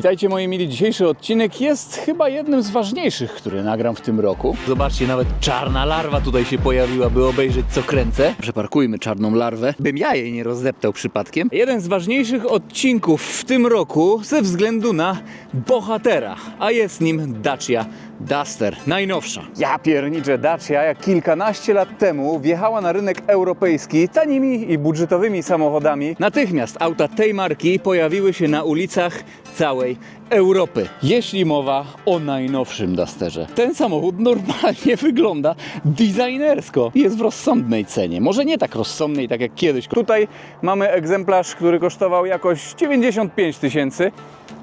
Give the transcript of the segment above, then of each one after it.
Witajcie moi mili, dzisiejszy odcinek jest chyba jednym z ważniejszych, który nagram w tym roku. Zobaczcie, nawet czarna larwa tutaj się pojawiła, by obejrzeć co kręcę. Przeparkujmy czarną larwę, bym ja jej nie rozdeptał przypadkiem. Jeden z ważniejszych odcinków w tym roku ze względu na bohatera, a jest nim Dacia Duster, najnowsza. Ja pierniczę, Dacia jak kilkanaście lat temu wjechała na rynek europejski tanimi i budżetowymi samochodami. Natychmiast auta tej marki pojawiły się na ulicach całej Europy. Jeśli mowa o najnowszym Dusterze. Ten samochód normalnie wygląda designersko. Jest w rozsądnej cenie. Może nie tak rozsądnej, tak jak kiedyś. Tutaj mamy egzemplarz, który kosztował jakoś 95 000.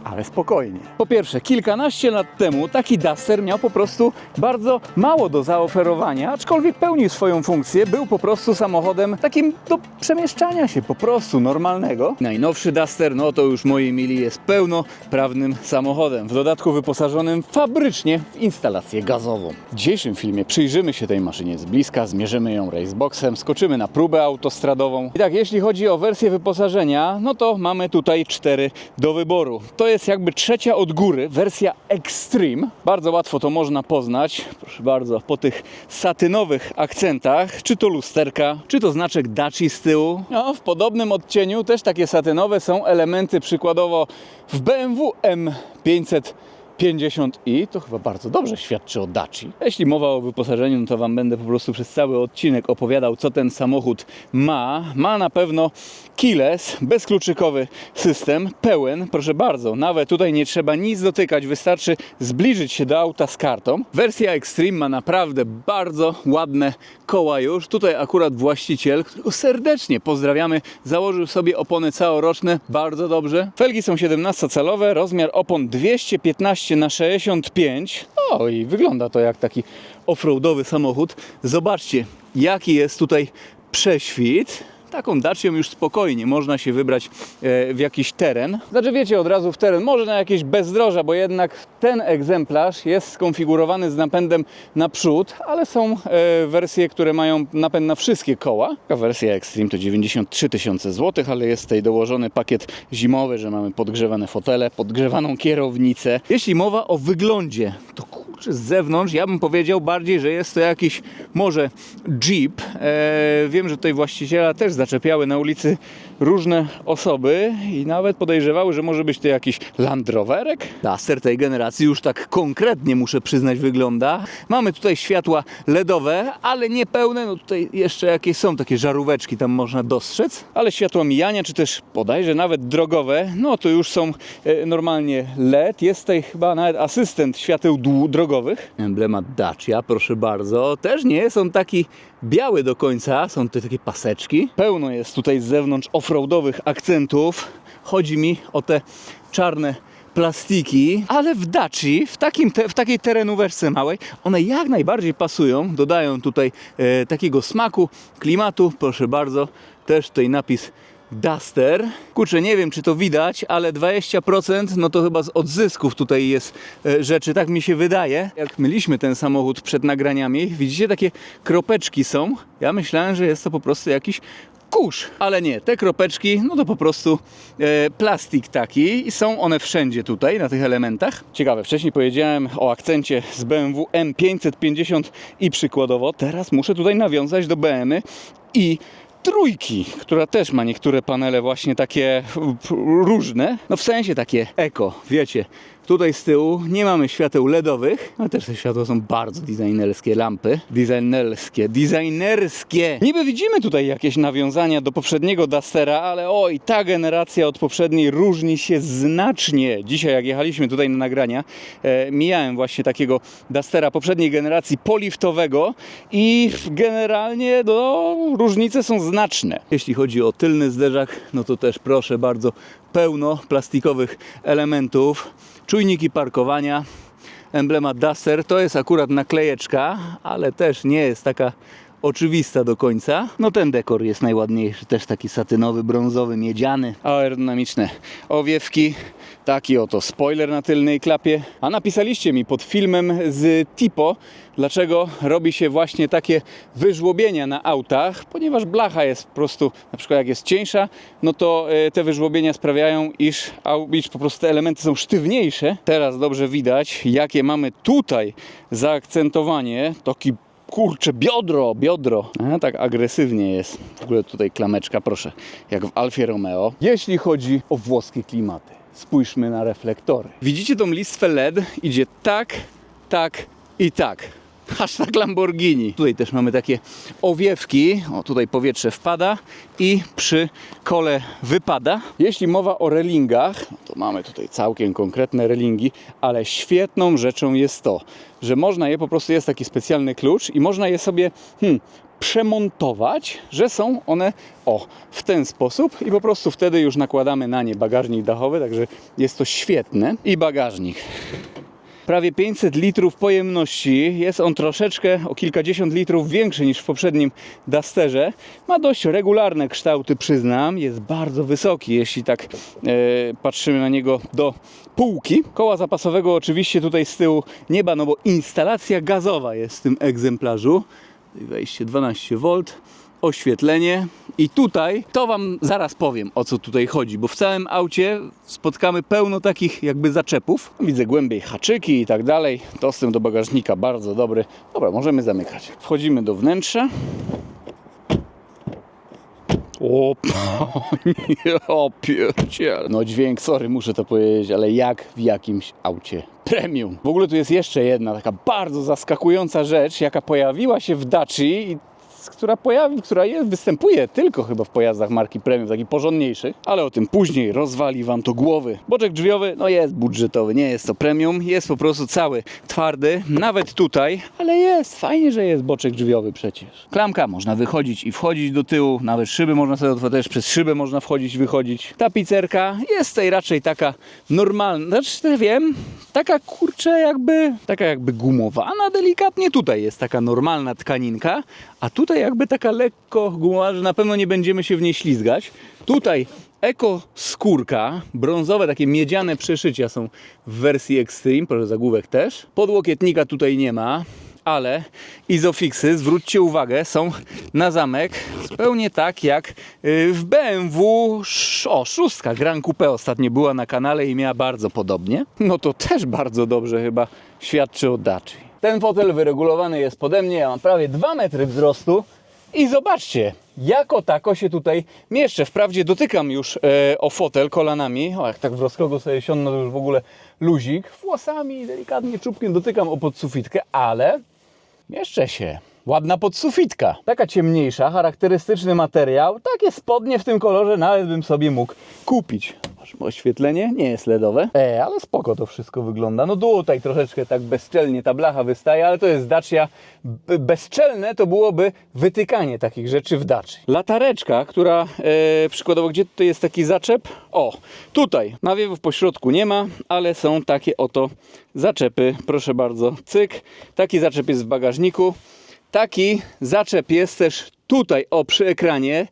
Ale spokojnie. Po pierwsze, kilkanaście lat temu taki Duster miał po prostu bardzo mało do zaoferowania, aczkolwiek pełnił swoją funkcję, był po prostu samochodem takim do przemieszczania się, po prostu normalnego. Najnowszy Duster, no to już moi mili, jest pełnoprawnym samochodem, w dodatku wyposażonym fabrycznie w instalację gazową. W dzisiejszym filmie przyjrzymy się tej maszynie z bliska, zmierzymy ją raceboxem, skoczymy na próbę autostradową. I tak, jeśli chodzi o wersję wyposażenia, no to mamy tutaj 4 do wyboru. To jest jakby trzecia od góry, wersja Extreme. Bardzo łatwo to można poznać, proszę bardzo, po tych satynowych akcentach, czy to lusterka, czy to znaczek Daci z tyłu. No, w podobnym odcieniu też takie satynowe są elementy, przykładowo w BMW M550i, to chyba bardzo dobrze świadczy o Daci. Jeśli mowa o wyposażeniu, no to Wam będę po prostu przez cały odcinek opowiadał, co ten samochód ma. Ma na pewno keyless, bezkluczykowy system, pełen, proszę bardzo. Nawet tutaj nie trzeba nic dotykać, wystarczy zbliżyć się do auta z kartą. Wersja Extreme ma naprawdę bardzo ładne koła już. Tutaj akurat właściciel, którego serdecznie pozdrawiamy, założył sobie opony całoroczne, bardzo dobrze. Felgi są 17-calowe, rozmiar opon 215/65. O, i wygląda to jak taki offroadowy samochód. Zobaczcie, jaki jest tutaj prześwit. Taką Dacią już spokojnie można się wybrać w jakiś teren. Znaczy wiecie, od razu w teren, może na jakieś bezdroża, bo jednak ten egzemplarz jest skonfigurowany z napędem na przód, ale są wersje, które mają napęd na wszystkie koła. Taka wersja Extreme to 93 000 zł, ale jest tutaj dołożony pakiet zimowy, że mamy podgrzewane fotele, podgrzewaną kierownicę. Jeśli mowa o wyglądzie, to kurczę, z zewnątrz ja bym powiedział bardziej, że jest to jakiś może Jeep. Wiem, że tutaj właściciela też zaczepiały na ulicy różne osoby i nawet podejrzewały, że może być to jakiś Land Roverek. Duster tej generacji już tak konkretnie, muszę przyznać, wygląda. Mamy tutaj światła LEDowe, ale nie pełne. No tutaj jeszcze jakieś są takie żaróweczki, tam można dostrzec. Ale światła mijania, czy też bodajże nawet drogowe, no to już są normalnie LED. Jest tutaj chyba nawet asystent świateł drogowych. Emblemat Dacia, proszę bardzo. Też nie są taki biały do końca, są tutaj takie paseczki. Pełno jest tutaj z zewnątrz offroadowych akcentów. Chodzi mi o te czarne plastiki, ale w Daci, w takiej terenóweczce małej, one jak najbardziej pasują, dodają tutaj takiego smaku, klimatu, proszę bardzo, też tutaj napis Duster. Kurczę, nie wiem, czy to widać, ale 20% no to chyba z odzysków tutaj jest rzeczy, tak mi się wydaje. Jak myliśmy ten samochód przed nagraniami, widzicie, takie kropeczki są. Ja myślałem, że jest to po prostu jakiś kurz, ale nie, te kropeczki, no to po prostu plastik taki i są one wszędzie tutaj, na tych elementach. Ciekawe, wcześniej powiedziałem o akcencie z BMW M550 i przykładowo, teraz muszę tutaj nawiązać do BMW i trójki, która też ma niektóre panele właśnie takie różne, no w sensie takie eko, wiecie. Tutaj z tyłu nie mamy świateł LEDowych, ale też te światła są bardzo designerskie, lampy. Designerskie! Niby widzimy tutaj jakieś nawiązania do poprzedniego Dustera, ale oj, ta generacja od poprzedniej różni się znacznie. Dzisiaj jak jechaliśmy tutaj na nagrania, mijałem właśnie takiego Dustera poprzedniej generacji poliftowego i generalnie no, różnice są znaczne. Jeśli chodzi o tylny zderzak, no to też proszę bardzo, pełno plastikowych elementów. Czujniki parkowania, emblemat Duster, to jest akurat naklejeczka, ale też nie jest taka oczywista do końca. No ten dekor jest najładniejszy, też taki satynowy, brązowy, miedziany. Aerodynamiczne owiewki. Taki oto spoiler na tylnej klapie. A napisaliście mi pod filmem z Tipo, dlaczego robi się właśnie takie wyżłobienia na autach, ponieważ blacha jest po prostu, na przykład jak jest cieńsza, no to te wyżłobienia sprawiają, iż po prostu te elementy są sztywniejsze. Teraz dobrze widać, jakie mamy tutaj zaakcentowanie, taki kurczę, biodro. A, tak agresywnie jest. W ogóle tutaj klameczka, proszę, jak w Alfie Romeo. Jeśli chodzi o włoskie klimaty, spójrzmy na reflektory. Widzicie tą listwę LED? Idzie tak, tak i tak. Hashtag Lamborghini. Tutaj też mamy takie owiewki. O, tutaj powietrze wpada i przy kole wypada. Jeśli mowa o relingach, to mamy tutaj całkiem konkretne relingi, ale świetną rzeczą jest to, że można je po prostu, jest taki specjalny klucz i można je sobie przemontować, że są one w ten sposób i po prostu wtedy już nakładamy na nie bagażnik dachowy, także jest to świetne. I bagażnik. Prawie 500 litrów pojemności. Jest on troszeczkę, o kilkadziesiąt litrów większy niż w poprzednim Dusterze. Ma dość regularne kształty, przyznam. Jest bardzo wysoki, jeśli tak patrzymy na niego do półki. Koła zapasowego oczywiście tutaj z tyłu nie ma, no bo instalacja gazowa jest w tym egzemplarzu. Wejście 12V. Oświetlenie i tutaj to wam zaraz powiem, o co tutaj chodzi, bo w całym aucie spotkamy pełno takich jakby zaczepów. Widzę głębiej haczyki i tak dalej. Dostęp do bagażnika bardzo dobry. Dobra, możemy zamykać. Wchodzimy do wnętrza. O pierdziele. No dźwięk, sorry, muszę to powiedzieć, ale jak w jakimś aucie premium. W ogóle tu jest jeszcze jedna taka bardzo zaskakująca rzecz, jaka pojawiła się w Daci i która występuje tylko chyba w pojazdach marki premium, takich porządniejszych, ale o tym później, rozwali wam to głowy. Boczek drzwiowy, no jest budżetowy, nie jest to premium, jest po prostu cały twardy, nawet tutaj, ale jest, fajnie, że jest boczek drzwiowy przecież. Klamka, można wychodzić i wchodzić do tyłu, nawet szyby można sobie otworzyć, też przez szybę można wchodzić, wychodzić. Tapicerka jest tutaj raczej taka normalna, znaczy wiem, taka kurczę taka jakby gumowana delikatnie, tutaj jest taka normalna tkaninka, a tutaj jakby taka lekko gumowa, że na pewno nie będziemy się w niej ślizgać. Tutaj eko skórka, brązowe takie miedziane przeszycia są w wersji Extreme, proszę zagłówek też. Podłokietnika tutaj nie ma, ale izofixy, zwróćcie uwagę, są na zamek zupełnie tak jak w BMW 6 Grand Coupe ostatnio była na kanale i miała bardzo podobnie. No to też bardzo dobrze chyba świadczy o Daci. Ten fotel wyregulowany jest pode mnie, ja mam prawie 2 metry wzrostu i zobaczcie, jako tako się tutaj mieszczę. Wprawdzie dotykam już o fotel kolanami, jak tak w rozkroku sobie siądę, to już w ogóle luzik. Włosami delikatnie, czubkiem dotykam o podsufitkę, ale mieszczę się. Ładna podsufitka. Taka ciemniejsza, charakterystyczny materiał. Takie spodnie w tym kolorze nawet bym sobie mógł kupić. Oświetlenie nie jest LEDowe, ale spoko to wszystko wygląda. No tutaj troszeczkę tak bezczelnie ta blacha wystaje, ale to jest Dacia. Bezczelne to byłoby wytykanie takich rzeczy w Daci. Latareczka, która przykładowo, gdzie tutaj jest taki zaczep? O, tutaj. Nawiewów po środku nie ma, ale są takie oto zaczepy. Proszę bardzo, cyk. Taki zaczep jest w bagażniku. Taki zaczep jest też tutaj, przy ekranie.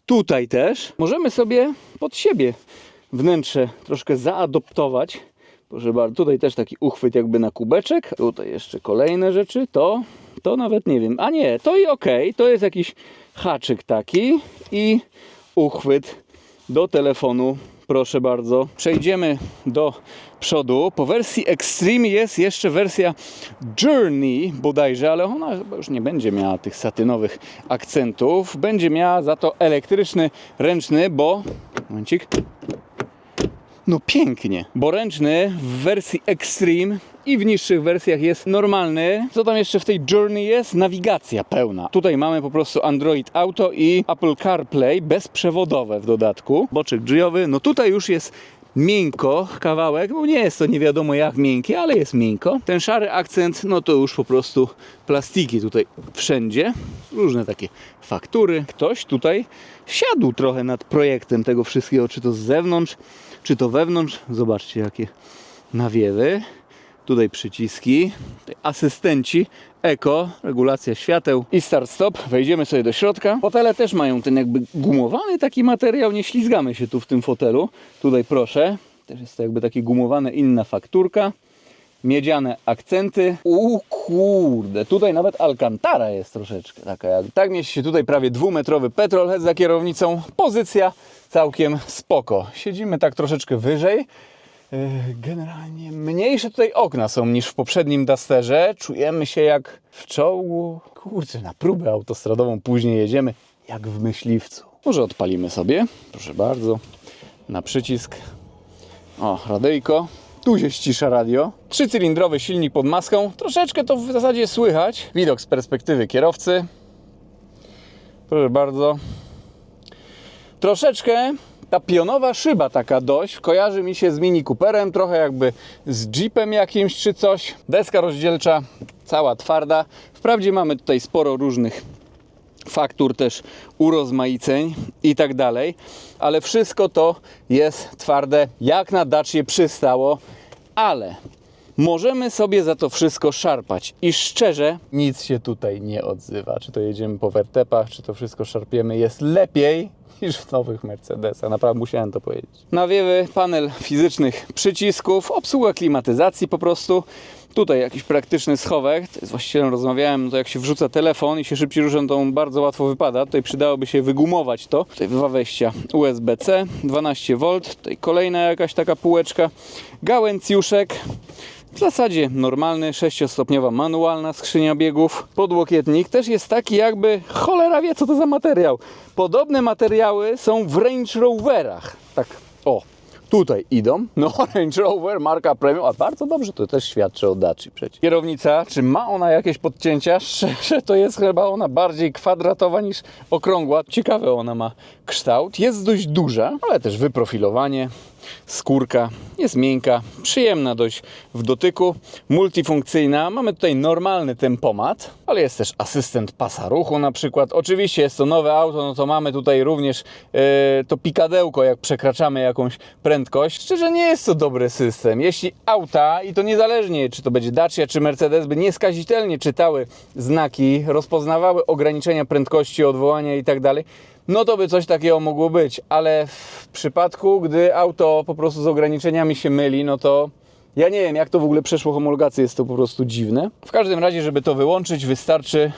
Tutaj też. Możemy sobie pod siebie wnętrze troszkę zaadoptować. Proszę bardzo, tutaj też taki uchwyt jakby na kubeczek. Tutaj jeszcze kolejne rzeczy. To nawet nie wiem. A nie, to i okej. To jest jakiś haczyk taki i uchwyt do telefonu. Proszę bardzo. Przejdziemy do przodu. Po wersji Extreme jest jeszcze wersja Journey bodajże, ale ona chyba już nie będzie miała tych satynowych akcentów. Będzie miała za to elektryczny, ręczny, bo... Momencik. No pięknie, bo ręczny w wersji Extreme i w niższych wersjach jest normalny. Co tam jeszcze w tej Journey jest? Nawigacja pełna. Tutaj mamy po prostu Android Auto i Apple CarPlay bezprzewodowe w dodatku. Boczek drzwiowy, no tutaj już jest miękko kawałek, bo nie jest to nie wiadomo jak miękkie, ale jest miękko. Ten szary akcent, no to już po prostu plastiki tutaj wszędzie. Różne takie faktury. Ktoś tutaj siadł trochę nad projektem tego wszystkiego, czy to z zewnątrz, czy to wewnątrz. Zobaczcie jakie nawiewy. Tutaj przyciski, tutaj asystenci, eko, regulacja świateł i start-stop. Wejdziemy sobie do środka. Fotele też mają ten jakby gumowany taki materiał, nie ślizgamy się tu w tym fotelu. Tutaj proszę, też jest to jakby takie gumowane, inna fakturka. Miedziane akcenty. Kurde, tutaj nawet Alcantara jest troszeczkę taka jak. Tak mieści się tutaj prawie 2-metrowy petrolhead za kierownicą. Pozycja całkiem spoko. Siedzimy tak troszeczkę wyżej. Generalnie mniejsze tutaj okna są niż w poprzednim Dusterze. Czujemy się jak w czołgu. Kurczę, na próbę autostradową później jedziemy jak w myśliwcu. Może odpalimy sobie, proszę bardzo, na przycisk. O, radyjko. Tu się ścisza radio. 3-cylindrowy silnik pod maską. Troszeczkę to w zasadzie słychać. Widok z perspektywy kierowcy. Proszę bardzo. Troszeczkę ta pionowa szyba taka dość kojarzy mi się z Mini Cooperem, trochę jakby z Jeepem jakimś czy coś. Deska rozdzielcza cała twarda. Wprawdzie mamy tutaj sporo różnych faktur, też urozmaiceń i tak dalej, ale wszystko to jest twarde, jak na Dacie przystało, ale możemy sobie za to wszystko szarpać i szczerze nic się tutaj nie odzywa. Czy to jedziemy po wertepach, czy to wszystko szarpiemy, jest lepiej niż w nowych Mercedesach. Naprawdę musiałem to powiedzieć. Nawiewy, panel fizycznych przycisków, obsługa klimatyzacji po prostu. Tutaj jakiś praktyczny schowek. Z właścicielem rozmawiałem, to jak się wrzuca telefon i się szybciej rusza, to on bardzo łatwo wypada. Tutaj przydałoby się wygumować to. Tutaj dwa wejścia USB-C, 12V. Tutaj kolejna jakaś taka półeczka. Gałęcjuszek. W zasadzie normalny, 6-stopniowa manualna skrzynia biegów. Podłokietnik też jest taki jakby, cholera wie co to za materiał. Podobne materiały są w Range Roverach. Tak, o, tutaj idą. No Range Rover, marka premium, a bardzo dobrze, to też świadczy o Daci przecież. Kierownica, czy ma ona jakieś podcięcia? Szczerze, to jest chyba ona bardziej kwadratowa niż okrągła. Ciekawy ona ma kształt. Jest dość duża, ale też wyprofilowanie. Skórka jest miękka, przyjemna dość w dotyku, multifunkcyjna. Mamy tutaj normalny tempomat, ale jest też asystent pasa ruchu na przykład. Oczywiście jest to nowe auto, no to mamy tutaj również to pikadełko, jak przekraczamy jakąś prędkość. Szczerze, nie jest to dobry system. Jeśli auta, i to niezależnie czy to będzie Dacia czy Mercedes, by nieskazitelnie czytały znaki, rozpoznawały ograniczenia prędkości, odwołania i tak dalej, no to by coś takiego mogło być, ale w przypadku, gdy auto po prostu z ograniczeniami się myli, no to ja nie wiem, jak to w ogóle przeszło homologację, jest to po prostu dziwne. W każdym razie, żeby to wyłączyć, wystarczy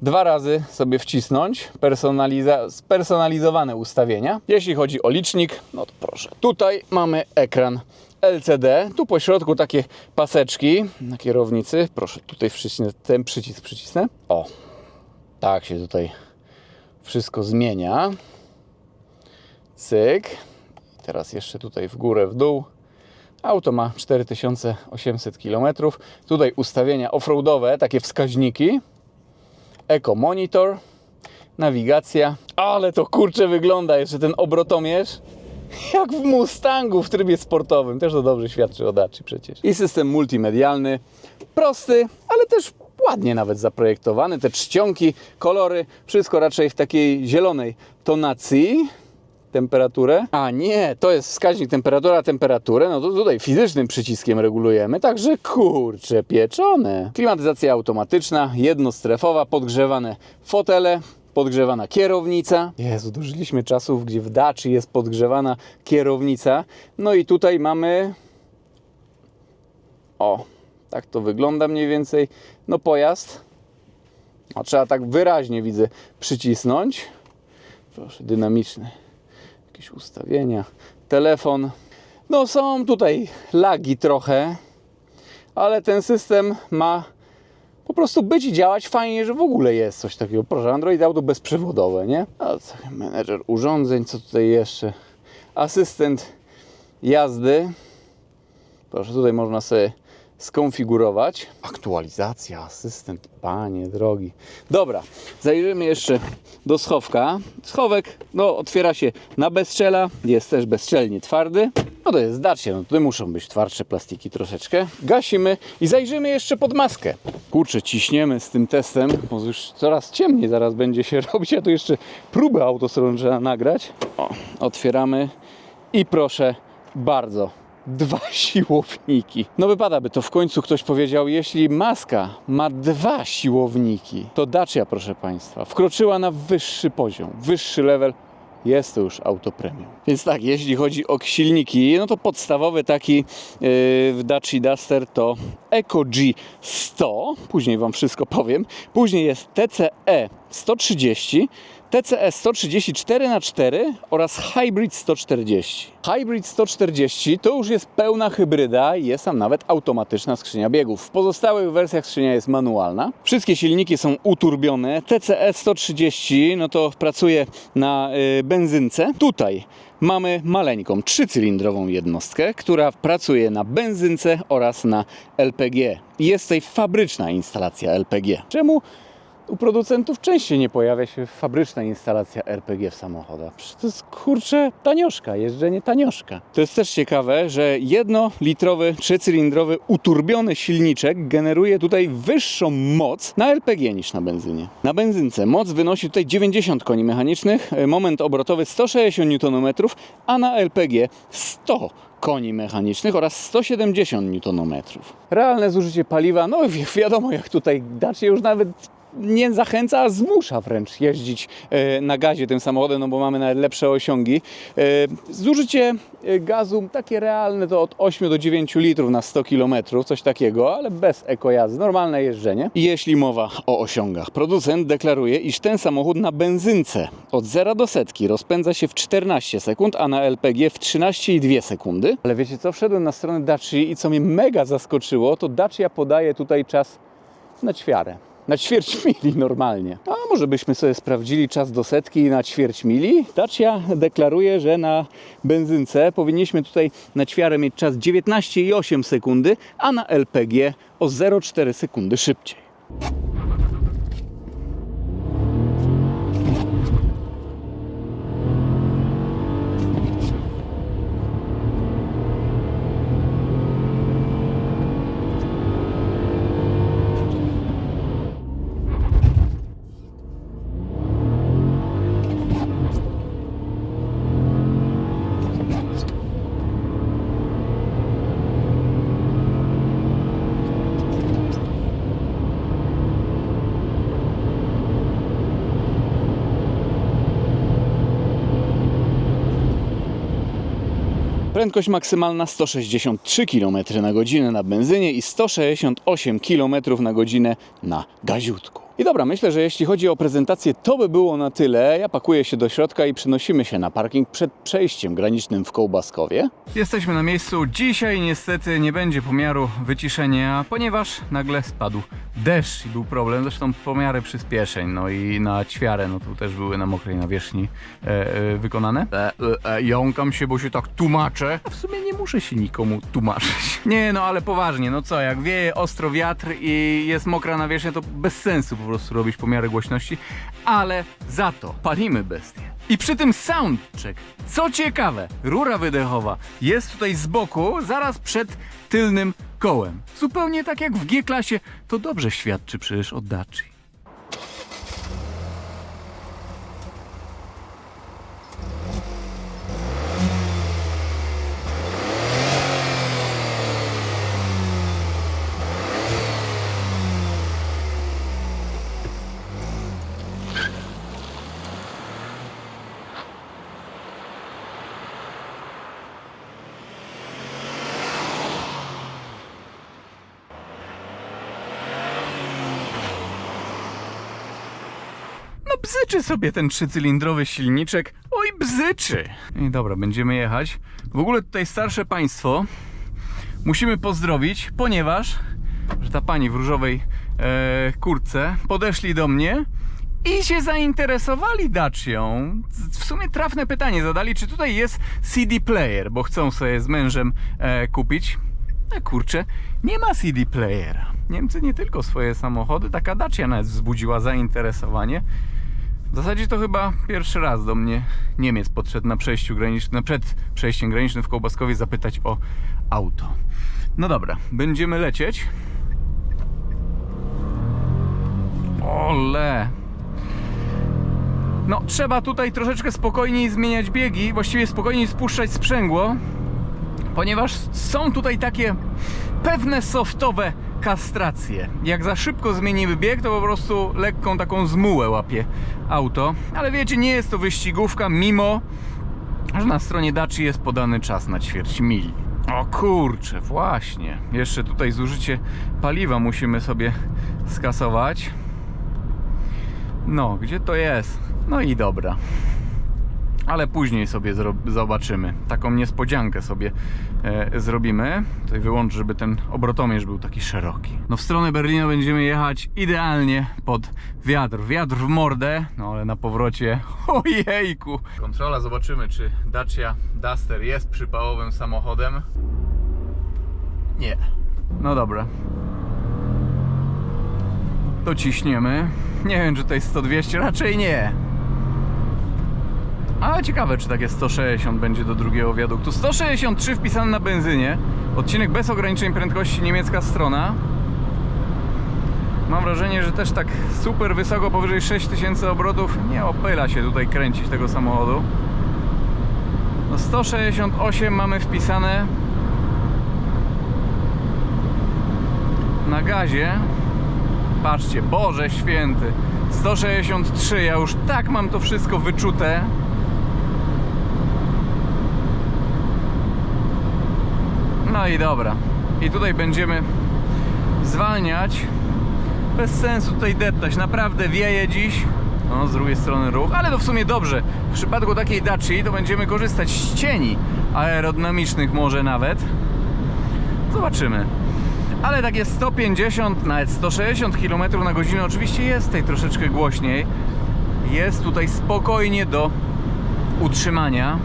2 razy sobie wcisnąć spersonalizowane ustawienia. Jeśli chodzi o licznik, no to proszę. Tutaj mamy ekran LCD, tu po środku takie paseczki na kierownicy. Proszę, tutaj ten przycisk przycisnę. O, tak się tutaj wszystko zmienia. Cyk. Teraz jeszcze tutaj w górę, w dół. Auto ma 4800 km. Tutaj ustawienia offroadowe, takie wskaźniki. Eco Monitor. Nawigacja. Ale to kurczę wygląda jeszcze ten obrotomierz. Jak w Mustangu w trybie sportowym. Też to dobrze świadczy o Daci przecież. I system multimedialny. Prosty, ale też ładnie nawet zaprojektowany. Te czcionki, kolory, wszystko raczej w takiej zielonej tonacji. Temperaturę. A nie, to jest wskaźnik temperaturę. No to tutaj fizycznym przyciskiem regulujemy. Także kurczę pieczone. Klimatyzacja automatyczna, jednostrefowa, podgrzewane fotele. Podgrzewana kierownica. Jezu, dożyliśmy czasów, gdzie w Daci jest podgrzewana kierownica. No i tutaj mamy... O, tak to wygląda mniej więcej. No pojazd. O, trzeba tak wyraźnie, widzę, przycisnąć. Proszę, dynamiczny. Jakieś ustawienia. Telefon. No są tutaj lagi trochę. Ale ten system ma... po prostu być i działać fajnie, że w ogóle jest coś takiego. Proszę, Android Auto bezprzewodowe, nie? A co, menedżer urządzeń, co tutaj jeszcze? Asystent jazdy. Proszę, tutaj można sobie skonfigurować. Aktualizacja, asystent, panie drogi. Dobra, zajrzymy jeszcze do schowka. Schowek, no, otwiera się na bezczela. Jest też bezczelnie twardy. No to jest Dacia, no tutaj muszą być twardsze plastiki troszeczkę. Gasimy i zajrzymy jeszcze pod maskę. Kurczę, ciśniemy z tym testem, bo już coraz ciemniej zaraz będzie się robić, a tu jeszcze próbę autostrony trzeba nagrać. O, otwieramy i proszę bardzo. 2 siłowniki. No wypada by to w końcu ktoś powiedział, jeśli Maska ma 2 siłowniki, to Dacia, proszę Państwa, wkroczyła na wyższy poziom, wyższy level. Jest to już auto premium. Więc tak, jeśli chodzi o silniki, no to podstawowy taki w Dacia Duster to EcoG 100, później Wam wszystko powiem. Później jest TCE 130, TCE 134x4 oraz Hybrid 140. Hybrid 140 to już jest pełna hybryda i jest tam nawet automatyczna skrzynia biegów. W pozostałych wersjach skrzynia jest manualna. Wszystkie silniki są uturbione. TCE 130 no to pracuje na benzynce. Tutaj mamy maleńką 3-cylindrową jednostkę, która pracuje na benzynce oraz na LPG. Jest tutaj fabryczna instalacja LPG. Czemu u producentów częściej nie pojawia się fabryczna instalacja LPG w samochodach? Przecież to jest, kurczę, tanioszka, jeżdżenie tanioszka. To jest też ciekawe, że 1-litrowy, 3-cylindrowy, uturbiony silniczek generuje tutaj wyższą moc na LPG niż na benzynie. Na benzynce moc wynosi tutaj 90 koni mechanicznych, moment obrotowy 160 Nm, a na LPG 100 koni mechanicznych oraz 170 Nm. Realne zużycie paliwa, no wiadomo, jak tutaj Dacia już nawet nie zachęca, a zmusza wręcz jeździć na gazie tym samochodem, no bo mamy nawet lepsze osiągi. Zużycie gazu takie realne to od 8 do 9 litrów na 100 km, coś takiego, ale bez ekojazdy, normalne jeżdżenie. I jeśli mowa o osiągach, producent deklaruje, iż ten samochód na benzynce od 0 do setki rozpędza się w 14 sekund, a na LPG w 13,2 sekundy. Ale wiecie co, wszedłem na stronę Dacia i co mnie mega zaskoczyło, to Dacia podaje tutaj czas na ćwiarę. Na ćwierć mili normalnie. A może byśmy sobie sprawdzili czas do setki na ćwierć mili? Dacia deklaruje, że na benzynce powinniśmy tutaj na ćwiarę mieć czas 19,8 sekundy, a na LPG o 0,4 sekundy szybciej. Prędkość maksymalna 163 km na godzinę na benzynie i 168 km na godzinę na gaziutku. I dobra, myślę, że jeśli chodzi o prezentację, to by było na tyle. Ja pakuję się do środka i przenosimy się na parking przed przejściem granicznym w Kołbaskowie. Jesteśmy na miejscu. Dzisiaj niestety nie będzie pomiaru wyciszenia, ponieważ nagle spadł deszcz i był problem. Zresztą pomiary przyspieszeń, no i na ćwiarę, no tu też były na mokrej nawierzchni wykonane. Jąkam się, bo się tak tłumaczę. A w sumie nie muszę się nikomu tłumaczyć. Nie, no ale poważnie, no co, jak wieje ostro wiatr i jest mokra nawierzchnia, to bez sensu po prostu robić pomiary głośności, ale za to palimy bestie. I przy tym soundcheck, co ciekawe, rura wydechowa jest tutaj z boku, zaraz przed tylnym kołem. Zupełnie tak jak w G-klasie, to dobrze świadczy przecież o Dacia. No bzyczy sobie ten 3-cylindrowy silniczek. Oj, bzyczy. I dobra, będziemy jechać. W ogóle tutaj starsze państwo musimy pozdrowić, ponieważ że ta pani w różowej kurtce podeszli do mnie i się zainteresowali Dacią. W sumie trafne pytanie zadali, czy tutaj jest CD player, bo chcą sobie z mężem kupić. No kurczę, nie ma CD playera. Niemcy nie tylko swoje samochody, taka Dacia nawet wzbudziła zainteresowanie. W zasadzie to chyba pierwszy raz do mnie Niemiec podszedł na przejściu granicznym, przed przejściem granicznym w Kołbaskowie zapytać o auto. No dobra, będziemy lecieć. Ole! No, trzeba tutaj troszeczkę spokojniej zmieniać biegi, właściwie spokojniej spuszczać sprzęgło. ponieważ są tutaj takie pewne softowe kastracje. Jak za szybko zmienimy bieg, to po prostu lekką taką zmułę łapie auto. Ale wiecie, nie jest to wyścigówka, mimo że na stronie Dacia jest podany czas na ćwierć mili. O kurczę, właśnie. Jeszcze tutaj zużycie paliwa musimy sobie skasować. No, gdzie to jest? No i dobra. Ale później sobie zobaczymy. Taką niespodziankę sobie zrobimy. Tutaj wyłączę, żeby ten obrotomierz był taki szeroki. No w stronę Berlina będziemy jechać idealnie pod wiatr. Wiatr w mordę, no ale na powrocie, ojejku. Kontrola, zobaczymy, czy Dacia Duster jest przypałowym samochodem. Nie. No dobra. Dociśniemy. Nie wiem, czy to jest 100-200, raczej nie. Ale ciekawe, czy takie 160 będzie do drugiego wiaduktu. 163 wpisane na benzynie. Odcinek bez ograniczeń prędkości, niemiecka strona. Mam wrażenie, że też tak super wysoko, powyżej 6000 obrotów nie opyla się tutaj kręcić tego samochodu. No 168 mamy wpisane na gazie. Patrzcie, Boże Święty. 163, ja już tak mam to wszystko wyczute. No i dobra. I tutaj będziemy zwalniać. Bez sensu tutaj deptać. Naprawdę wieje dziś. No, z drugiej strony ruch. Ale to w sumie dobrze. W przypadku takiej Dacii to będziemy korzystać z cieni aerodynamicznych może nawet. Zobaczymy. Ale takie 150, nawet 160 km na godzinę oczywiście jest tutaj troszeczkę głośniej. Jest tutaj spokojnie do utrzymania.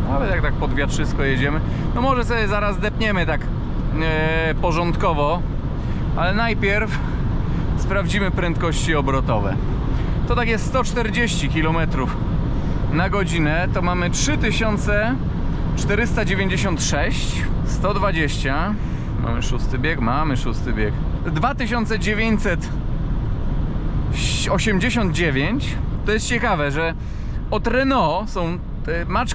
Nawet jak tak pod wiatrzysko jedziemy, no może sobie zaraz depniemy tak porządkowo, ale najpierw sprawdzimy prędkości obrotowe. To takie 140 km na godzinę, to mamy 3496, 120, mamy szósty bieg, mamy szósty bieg, 2989. To jest ciekawe, że od Renault są,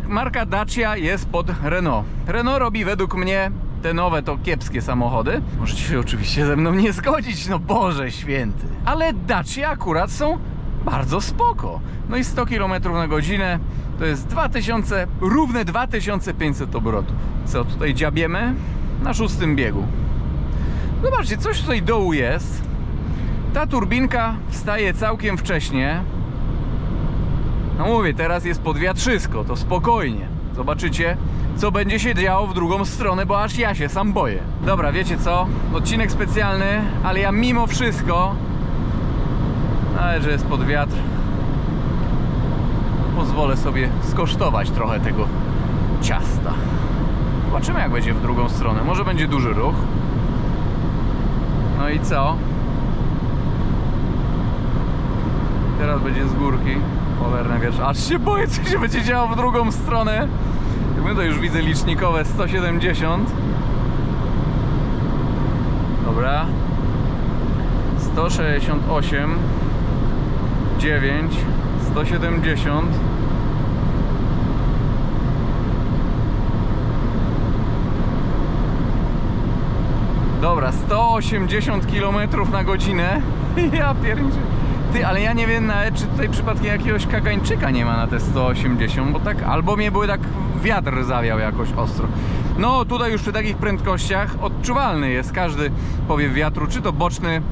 marka Dacia jest pod Renault. Renault robi według mnie te nowe, to kiepskie samochody. Możecie się oczywiście ze mną nie zgodzić, no Boże Święty. Ale Dacia akurat są bardzo spoko. No i 100 km na godzinę to jest równe 2500 obrotów. Co tutaj dziabiemy? Na szóstym biegu. Zobaczcie, coś tutaj dołu jest. Ta turbinka wstaje całkiem wcześnie. No mówię, teraz jest podwiatrzysko, to spokojnie. Zobaczycie, co będzie się działo w drugą stronę, bo aż ja się sam boję. Dobra, wiecie co? Odcinek specjalny, ale ja mimo wszystko, ale że jest pod wiatr, pozwolę sobie skosztować trochę tego ciasta. Zobaczymy, jak będzie w drugą stronę. Może będzie duży ruch. No i co? Teraz będzie z górki. Cholerne wiesz, aż się boję, co się będzie działo w drugą stronę. My to już widzę licznikowe 170. Dobra. 168 9 170. Dobra, 180 km na godzinę. Ja pierniczę. Ty, ale ja nie wiem nawet, czy tutaj przypadkiem jakiegoś kagańczyka nie ma na te 180, bo tak, albo mnie były tak wiatr zawiał jakoś ostro. No tutaj już przy takich prędkościach odczuwalny jest każdy powiew wiatru, czy to boczny,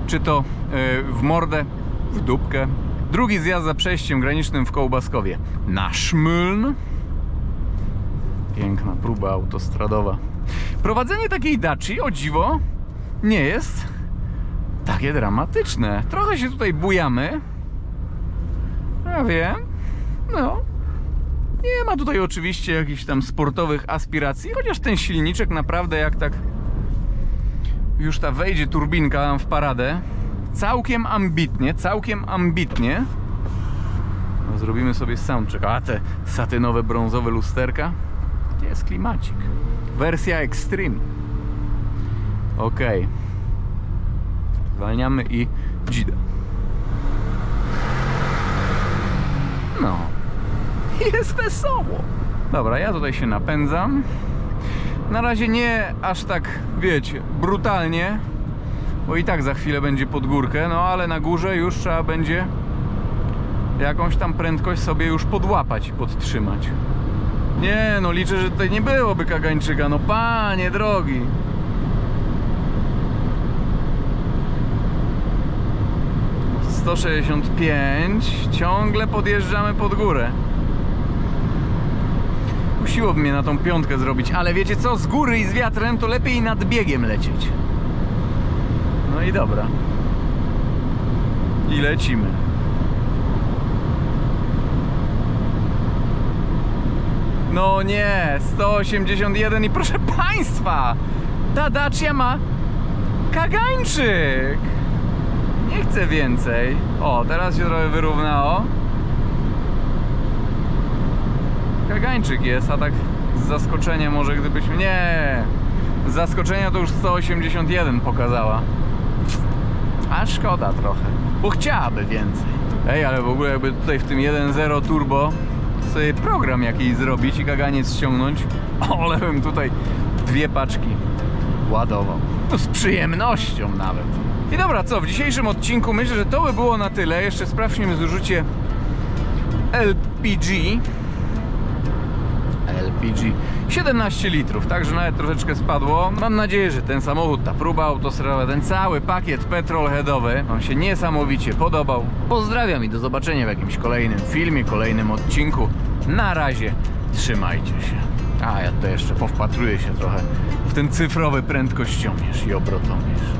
czy to w mordę, w dupkę. Drugi zjazd za przejściem granicznym w Kołbaskowie na Szmyln. Piękna próba autostradowa. Prowadzenie takiej Dacii, o dziwo, nie jest takie dramatyczne. Trochę się tutaj bujamy. Ja wiem. No. Nie ma tutaj oczywiście jakichś tam sportowych aspiracji, chociaż ten silniczek naprawdę, jak tak już ta wejdzie turbinka nam w paradę, całkiem ambitnie. No, zrobimy sobie soundcheck. A te satynowe, brązowe lusterka. Gdzie jest klimacik? Wersja Extreme. Ok. Zwalniamy i dzida. No. Jest wesoło. Dobra, ja tutaj się napędzam. Na razie nie aż tak, wiecie, brutalnie, bo i tak za chwilę będzie pod górkę, no ale na górze już trzeba będzie jakąś tam prędkość sobie już podłapać i podtrzymać. Nie, no liczę, że tutaj nie byłoby kagańczyka, no panie drogi. - 165, ciągle podjeżdżamy pod górę. Kusiłoby mnie na tą piątkę zrobić, ale wiecie co, z góry i z wiatrem to lepiej nad biegiem lecieć. No i dobra. I lecimy. No nie, 181 i proszę Państwa, ta Dacia ma kagańczyk. Nie chcę więcej. O, teraz się trochę wyrównało. Kagańczyk jest, a tak z zaskoczenia może gdybyśmy... Nie! Z zaskoczenia to już 181 pokazała. A szkoda trochę, bo chciałaby więcej. Ej, ale w ogóle jakby tutaj w tym 1.0 turbo sobie program jakiś zrobić i kaganiec ściągnąć, ale bym tutaj 2 paczki ładował. No z przyjemnością nawet. I dobra, co? W dzisiejszym odcinku myślę, że to by było na tyle. Jeszcze sprawdźmy zużycie LPG 17 litrów, także nawet troszeczkę spadło. Mam nadzieję, że ten samochód, ta próba autostradowa, ten cały pakiet petrolheadowy Wam się niesamowicie podobał. Pozdrawiam i do zobaczenia w jakimś kolejnym filmie, kolejnym odcinku. Na razie, trzymajcie się. A ja to jeszcze powpatruję się trochę w ten cyfrowy prędkościomierz i obrotomierz.